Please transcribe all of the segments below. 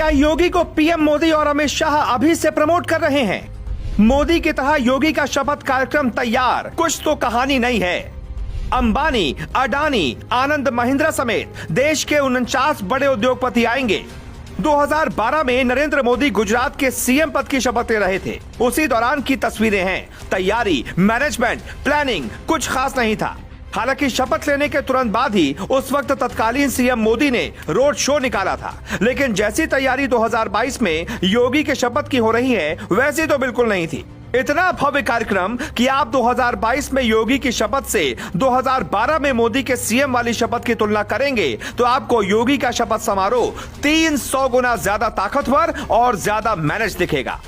क्या योगी को पीएम मोदी और अमित शाह अभी से प्रमोट कर रहे हैं? मोदी की तरह योगी का शपथ कार्यक्रम तैयार, कुछ तो कहानी नहीं है। अंबानी, अडानी, आनंद महिंद्रा समेत देश के 49 बड़े उद्योगपति आएंगे। 2012 में नरेंद्र मोदी गुजरात के सीएम पद की शपथ ले रहे थे। उसी दौरान की तस्वीरें हैं। तैयारी, मैनेजमेंट, प्लानिंग कुछ खास नहीं था। हालांकि शपथ लेने के तुरंत बाद ही उस वक्त तत्कालीन सीएम मोदी ने रोड शो निकाला था, लेकिन जैसी तैयारी 2022 में योगी के शपथ की हो रही है वैसी तो बिल्कुल नहीं थी। इतना भव्य कार्यक्रम कि आप 2022 में योगी की शपथ से 2012 में मोदी के सीएम वाली शपथ की तुलना करेंगे तो आपको योगी का शपथ समारोह 300 गुना ज्यादा ताकतवर और ज्यादा मैनेज दिखेगा।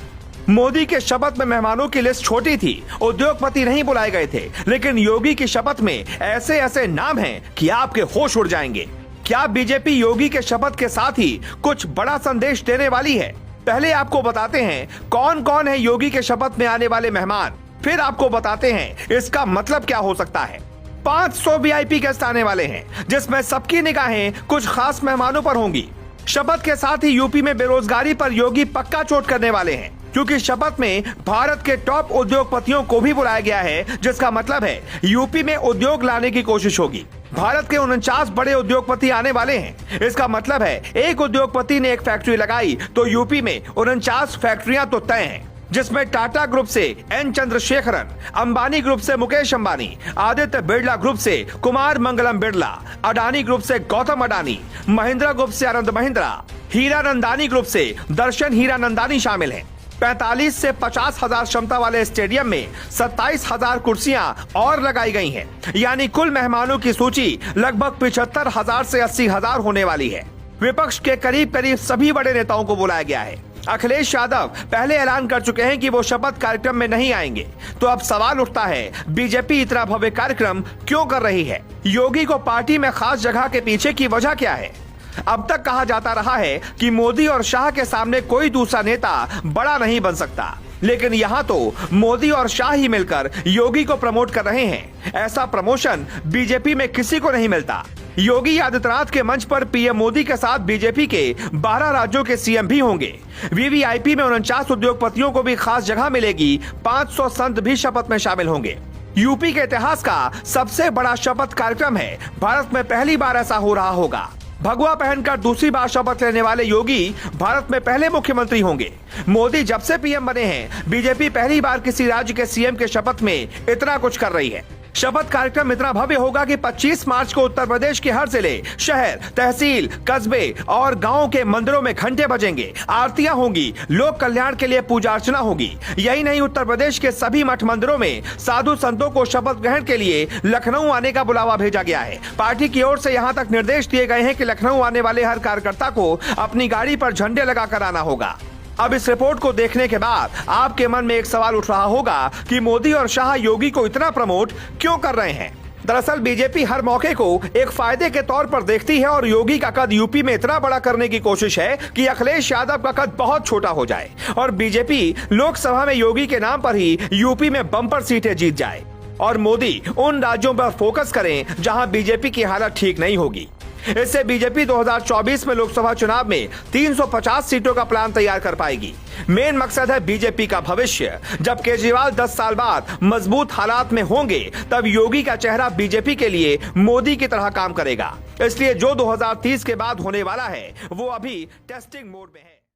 मोदी के शपथ में मेहमानों की लिस्ट छोटी थी, उद्योगपति नहीं बुलाए गए थे, लेकिन योगी की शपथ में ऐसे ऐसे नाम हैं कि आपके होश उड़ जाएंगे। क्या बीजेपी योगी के शपथ के साथ ही कुछ बड़ा संदेश देने वाली है? पहले आपको बताते हैं कौन कौन है योगी के शपथ में आने वाले मेहमान, फिर आपको बताते हैं इसका मतलब क्या हो सकता है। 500 वीआईपी गेस्ट आने वाले हैं, जिसमें सबकी निगाहें कुछ खास मेहमानों पर होंगी। शपथ के साथ ही यूपी में बेरोजगारी पर योगी पक्का चोट करने वाले हैं, क्योंकि शपथ में भारत के टॉप उद्योगपतियों को भी बुलाया गया है, जिसका मतलब है यूपी में उद्योग लाने की कोशिश होगी। भारत के 49 बड़े उद्योगपति आने वाले हैं। इसका मतलब है एक उद्योगपति ने एक फैक्ट्री लगाई तो यूपी में 49 फैक्ट्रियां तो तय हैं, जिसमें टाटा ग्रुप से एन चंद्रशेखरन, अंबानी ग्रुप से मुकेश अंबानी, आदित्य बिरला ग्रुप से कुमार मंगलम बिरला, अडानी ग्रुप से गौतम अडानी, महिंद्रा ग्रुप से आनंद महिंद्रा, हीरानंदानी ग्रुप से दर्शन हीरानंदानी शामिल हैं। 45 से 50,000 क्षमता वाले स्टेडियम में 27,000 कुर्सियां और लगाई गई हैं। यानी कुल मेहमानों की सूची लगभग 75,000 से 80,000 होने वाली है। विपक्ष के करीब करीब सभी बड़े नेताओं को बुलाया गया है। अखिलेश यादव पहले ऐलान कर चुके हैं कि वो शपथ कार्यक्रम में नहीं आएंगे। तो अब सवाल उठता है, बीजेपी इतना भव्य कार्यक्रम क्यों कर रही है? योगी को पार्टी में खास जगह के पीछे की वजह क्या है? अब तक कहा जाता रहा है कि मोदी और शाह के सामने कोई दूसरा नेता बड़ा नहीं बन सकता, लेकिन यहाँ तो मोदी और शाह ही मिलकर योगी को प्रमोट कर रहे हैं। ऐसा प्रमोशन बीजेपी में किसी को नहीं मिलता। योगी आदित्यनाथ के मंच पर पीएम मोदी के साथ बीजेपी के 12 राज्यों के सीएम भी होंगे। वीवीआईपी में 49 उद्योगपतियों को भी खास जगह मिलेगी। 500 संत भी शपथ में शामिल होंगे। यूपी के इतिहास का सबसे बड़ा शपथ कार्यक्रम है। भारत में पहली बार ऐसा हो रहा होगा। भगवा पहनकर दूसरी बार शपथ लेने वाले योगी भारत में पहले मुख्यमंत्री होंगे। मोदी जब से पीएम बने हैं, बीजेपी पहली बार किसी राज्य के सीएम के शपथ में इतना कुछ कर रही है। शपथ कार्यक्रम इतना भव्य होगा कि 25 मार्च को उत्तर प्रदेश के हर जिले, शहर, तहसील, कस्बे और गांव के मंदिरों में घंटे बजेंगे, आरतियां होंगी, लोक कल्याण के लिए पूजा अर्चना होगी। यही नहीं, उत्तर प्रदेश के सभी मठ मंदिरों में साधु संतों को शपथ ग्रहण के लिए लखनऊ आने का बुलावा भेजा गया है। पार्टी की ओर से यहाँ तक निर्देश दिए गए हैं कि लखनऊ आने वाले हर कार्यकर्ता को अपनी गाड़ी पर झंडे लगाकर आना होगा। अब इस रिपोर्ट को देखने के बाद आपके मन में एक सवाल उठ रहा होगा कि मोदी और शाह योगी को इतना प्रमोट क्यों कर रहे हैं? दरअसल बीजेपी हर मौके को एक फायदे के तौर पर देखती है और योगी का कद यूपी में इतना बड़ा करने की कोशिश है कि अखिलेश यादव का कद बहुत छोटा हो जाए और बीजेपी लोकसभा में योगी के नाम पर ही यूपी में बम्पर सीटें जीत जाए और मोदी उन राज्यों पर फोकस करें जहां बीजेपी की हालत ठीक नहीं होगी। इससे बीजेपी 2024 में लोकसभा चुनाव में 350 सीटों का प्लान तैयार कर पाएगी। मेन मकसद है बीजेपी का भविष्य। जब केजरीवाल 10 साल बाद मजबूत हालात में होंगे, तब योगी का चेहरा बीजेपी के लिए मोदी की तरह काम करेगा। इसलिए जो 2030 के बाद होने वाला है वो अभी टेस्टिंग मोड में है।